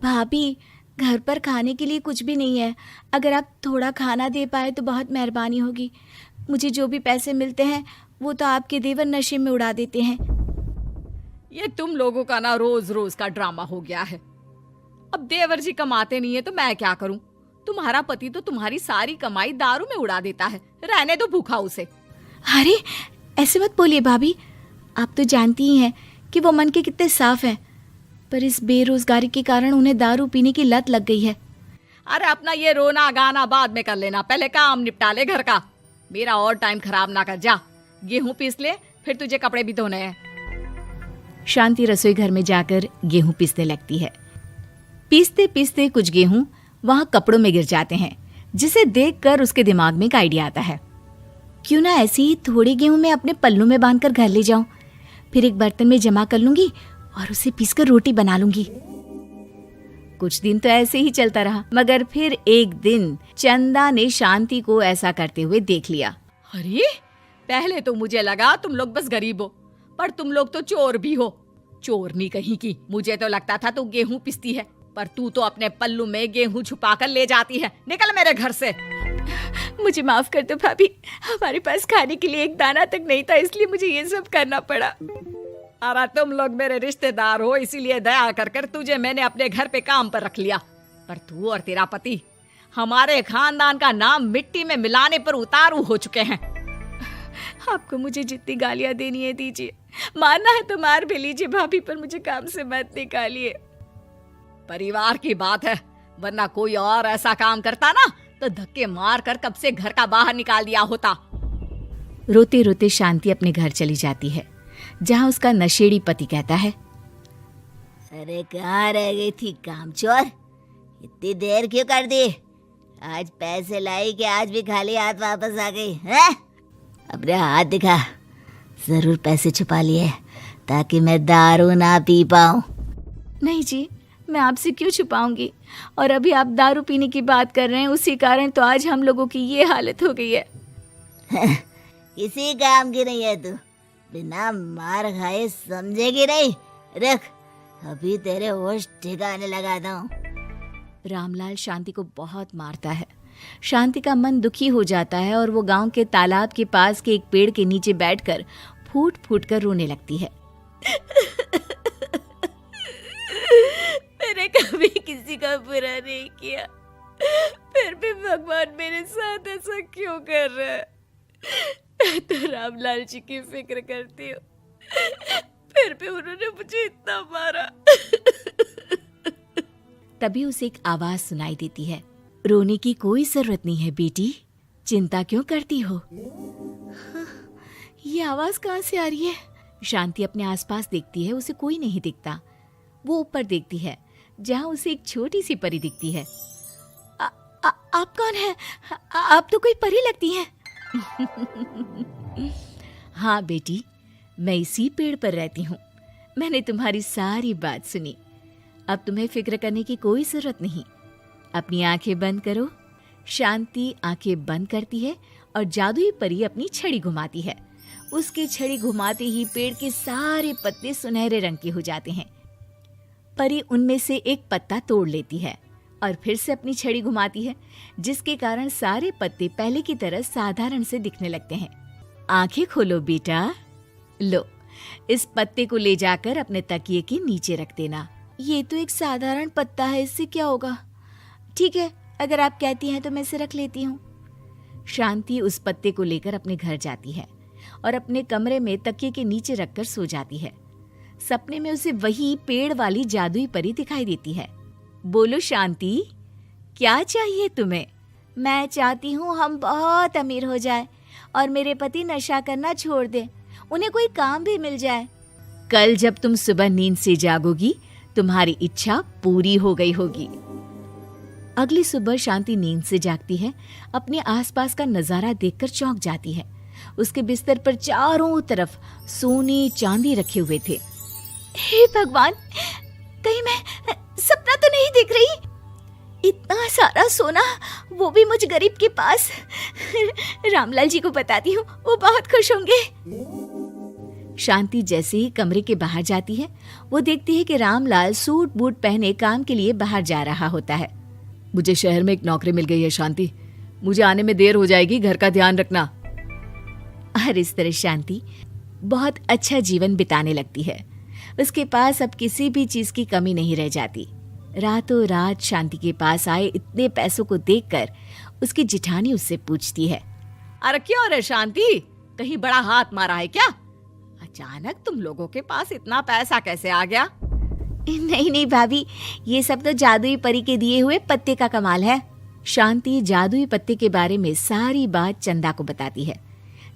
भाभी, घर पर खाने के लिए कुछ भी नहीं है। अगर आप थोड़ा खाना दे पाए तो बहुत मेहरबानी होगी। मुझे जो भी पैसे मिलते हैं वो तो आपके देवर नशे में उड़ा देते हैं। ये तुम लोगों का ना रोज रोज का ड्रामा हो गया है। अब देवर जी कमाते नहीं है तो मैं क्या करूं? तुम्हारा पति तो तुम्हारी सारी कमाई दारू में उड़ा देता है। रहने दो भूखा उसे। अरे ऐसे मत बोलिए भाभी, आप तो जानती ही हैं कि वो मन के कितने साफ हैं, पर इस बेरोजगारी के कारण उन्हें दारू पीने की लत लग गई है। अरे अपना ये रोना गाना बाद में कर लेना, पहले काम निपटा ले घर का। मेरा और टाइम खराब ना कर। जा गेहूं पीस ले, फिर तुझे कपड़े भी धोने हैं। शांति रसोई घर में जाकर गेहूं पीसने लगती है। पीसते पीसते कुछ गेहूं वहां कपड़ों में गिर जाते हैं, जिसे देखकर उसके दिमाग में एक आइडिया आता है। क्यों ना ऐसे ही थोड़े गेहूं मैं अपने पल्लू में बांधकर घर ले जाऊं, फिर एक बर्तन में जमा कर लूंगी और उसे पीसकर रोटी बना लूंगी। कुछ दिन तो ऐसे ही चलता रहा, मगर फिर एक दिन चंदा ने शांति को ऐसा करते हुए देख लिया। अरे पहले तो मुझे लगा तुम लोग बस गरीब हो, पर तुम लोग तो चोर भी हो। चोरनी कहीं की। मुझे तो लगता था तू गेहूं पिसती है, पर तू तो अपने पल्लू में गेहूं छुपाकर ले जाती है। निकल मेरे घर से। मुझे माफ कर दो भाभी, हमारे पास खाने के लिए एक दाना तक नहीं था, इसलिए मुझे ये सब करना पड़ा। अरे तुम लोग मेरे रिश्तेदार हो, इसीलिए दया कर कर तुझे मैंने अपने घर पे काम पर रख लिया, पर तू और तेरा पति हमारे खानदान का नाम मिट्टी में मिलाने पर उतारू हो चुके हैं। आपको मुझे जितनी गालियां देनी है दीजिए, मारना है तो मार भी लीजिए भाभी, पर मुझे काम से मत निकालिए। परिवार की बात है, वरना कोई और ऐसा काम करता ना तो धक्के मार कर कब से घर का बाहर निकाल दिया होता। रोते रोते शांति अपने घर चली जाती है, जहाँ उसका नशेड़ी पति कहता है, अरे कहाँ रह गई थी कामचोर? इतनी देर क्यों कर दी? आज पैसे लाई कि आज भी खाली हाथ वापस आ गई है? अपने हाथ दिखा। जरूर पैसे छुपा लिए ताकि मैं दारू ना पी पाऊं। नहीं जी, मैं आपसे क्यों छुपाऊंगी, और अभी आप दारू पीने की बात कर रहे हैं, उसी कारण तो आज हम लोगों की ये हालत हो गई है। किसी काम की नहीं है तू, बिना मार खाए समझेगी नहीं। रख, अभी तेरे होश ठिकाने लगाता हूँ। रामलाल शांति को बहुत मारता है। शांति का मन दुखी हो जाता है और वो गांव के तालाब के पास के एक पेड़ के नीचे बैठकर फूट फूट कर रोने लगती है। मैंने कभी किसी का बुरा नहीं किया, फिर भी भगवान मेरे साथ ऐसा क्यों कर रहा है? मैं तो रामलाल जी की फिक्र करती हूँ, फिर भी उन्होंने मुझे इतना मारा। तभी उसे एक आवाज सुनाई देती है, रोने की कोई जरूरत नहीं है बेटी, चिंता क्यों करती हो? ये आवाज कहाँ से आ रही है? शांति अपने आसपास देखती है, उसे कोई नहीं दिखता। वो ऊपर देखती है, जहाँ उसे एक छोटी सी परी दिखती है। आप कौन है? आप तो कोई परी लगती हैं। हाँ बेटी, मैं इसी पेड़ पर रहती हूँ। मैंने तुम्हारी सारी बात सुनी, अब तुम्हें फिक्र करने की कोई जरूरत नहीं। अपनी आंखें बंद करो। शांति आंखें बंद करती है और जादुई परी अपनी छड़ी घुमाती है। उसकी छड़ी घुमाते ही पेड़ के सारे पत्ते सुनहरे रंग के हो जाते हैं। परी उनमें से एक पत्ता तोड़ लेती है और फिर से अपनी छड़ी घुमाती है, जिसके कारण सारे पत्ते पहले की तरह साधारण से दिखने लगते हैं। आंखें खोलो बेटा। लो, इस पत्ते को ले जाकर अपने तकिए के नीचे रख देना। ये तो एक साधारण पत्ता है, इससे क्या होगा? ठीक है, अगर आप कहती हैं तो मैं इसे रख लेती हूँ। शांति उस पत्ते को लेकर अपने घर जाती है और अपने कमरे में तकिए के नीचे रखकर सो जाती है। सपने में उसे वही पेड़ वाली जादुई परी दिखाई देती है। बोलो शांति, क्या चाहिए तुम्हें? मैं चाहती हूँ हम बहुत अमीर हो जाए और मेरे पति नशा करना छोड़ दें, उन्हें कोई काम भी मिल जाए। कल जब तुम सुबह नींद से जागोगी, तुम्हारी इच्छा पूरी हो गई होगी। अगली सुबह शांति नींद से जागती है। अपने आसपास का नजारा देखकर चौंक जाती है। उसके बिस्तर पर चारों तरफ सोने चांदी रखे हुए थे। हे भगवान, कहीं मैं सपना तो नहीं देख रही? इतना सारा सोना, वो भी मुझ गरीब के पास। रामलाल जी को बताती हूँ, वो बहुत खुश होंगे। शांति जैसे ही कमरे के बाहर जाती है, वो देखती है कि रामलाल सूट बूट पहने काम के लिए बाहर जा रहा होता है। मुझे शहर में एक नौकरी मिल गई है शांति, मुझे आने में देर हो जाएगी, घर का ध्यान रखना। और इस तरह शांति बहुत अच्छा जीवन बिताने लगती है। उसके पास अब किसी भी चीज की कमी नहीं रह जाती। रातों रात शांति के पास आए इतने पैसों को देखकर उसकी जिठानी उससे पूछती है, अरे क्यों रे शांति, कहीं बड़ा हाथ मारा है क्या? अचानक तुम लोगों के पास इतना पैसा कैसे आ गया? नहीं नहीं भाभी, ये सब तो जादुई परी के दिए हुए पत्ते का कमाल है। शांति जादुई पत्ते के बारे में सारी बात चंदा को बताती है,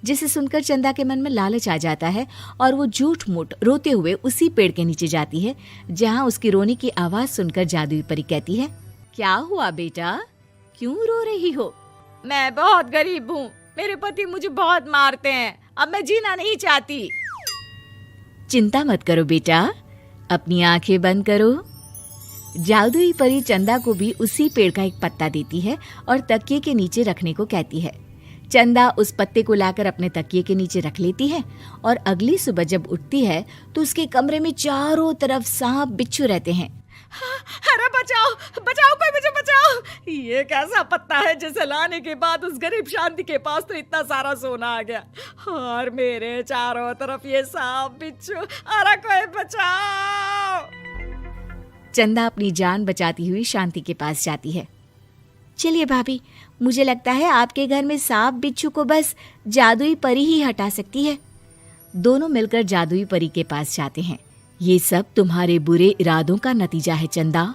जिसे सुनकर चंदा के मन में लालच आ जाता है और वो झूठ मूठ रोते हुए उसी पेड़ के नीचे जाती है जहाँ उसकी रोने की आवाज सुनकर जादुई परी कहती है, क्या हुआ बेटा, क्यों रो रही हो? मैं बहुत गरीब हूँ, मेरे पति मुझे बहुत मारते हैं, अब मैं जीना नहीं चाहती। चिंता मत करो बेटा, अपनी आंखें बंद करो। जादुई परी चंदा को भी उसी पेड़ का एक पत्ता देती है और तकिए के नीचे रखने को कहती है। चंदा उस पत्ते को लाकर अपने तकिए के नीचे रख लेती है और अगली सुबह जब उठती है तो उसके कमरे में चारों तरफ सांप बिच्छू रहते हैं। अरे बचाओ बचाओ, कोई मुझे बचाओ, ये कैसा पत्ता है जिसे लाने के बाद उस गरीब शांति के पास तो इतना सारा सोना आ गया और मेरे चारों तरफ ये सांप बिच्छू, अरे कोई बचाओ। चंदा अपनी जान बचाती हुई शांति के पास जाती है। चलिए भाभी, मुझे लगता है आपके घर में सांप बिच्छू को बस जादुई परी ही हटा सकती है। दोनों मिलकर जादुई परी के पास जाते हैं। ये सब तुम्हारे बुरे इरादों का नतीजा है चंदा।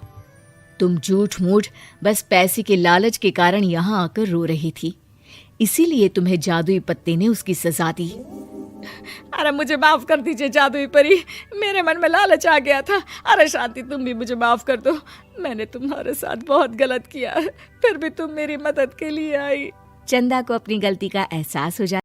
तुम झूठ मूठ बस पैसे के लालच के कारण यहाँ आकर रो रही थी, इसीलिए तुम्हें जादुई पत्ते ने उसकी सजा दी। अरे मुझे माफ कर दीजिए जादुई परी, मेरे मन में लालच आ गया था। अरे शांति, तुम भी मुझे माफ कर दो, मैंने तुम्हारे साथ बहुत गलत किया है, फिर भी तुम मेरी मदद के लिए आई। चंदा को अपनी गलती का एहसास हो जाता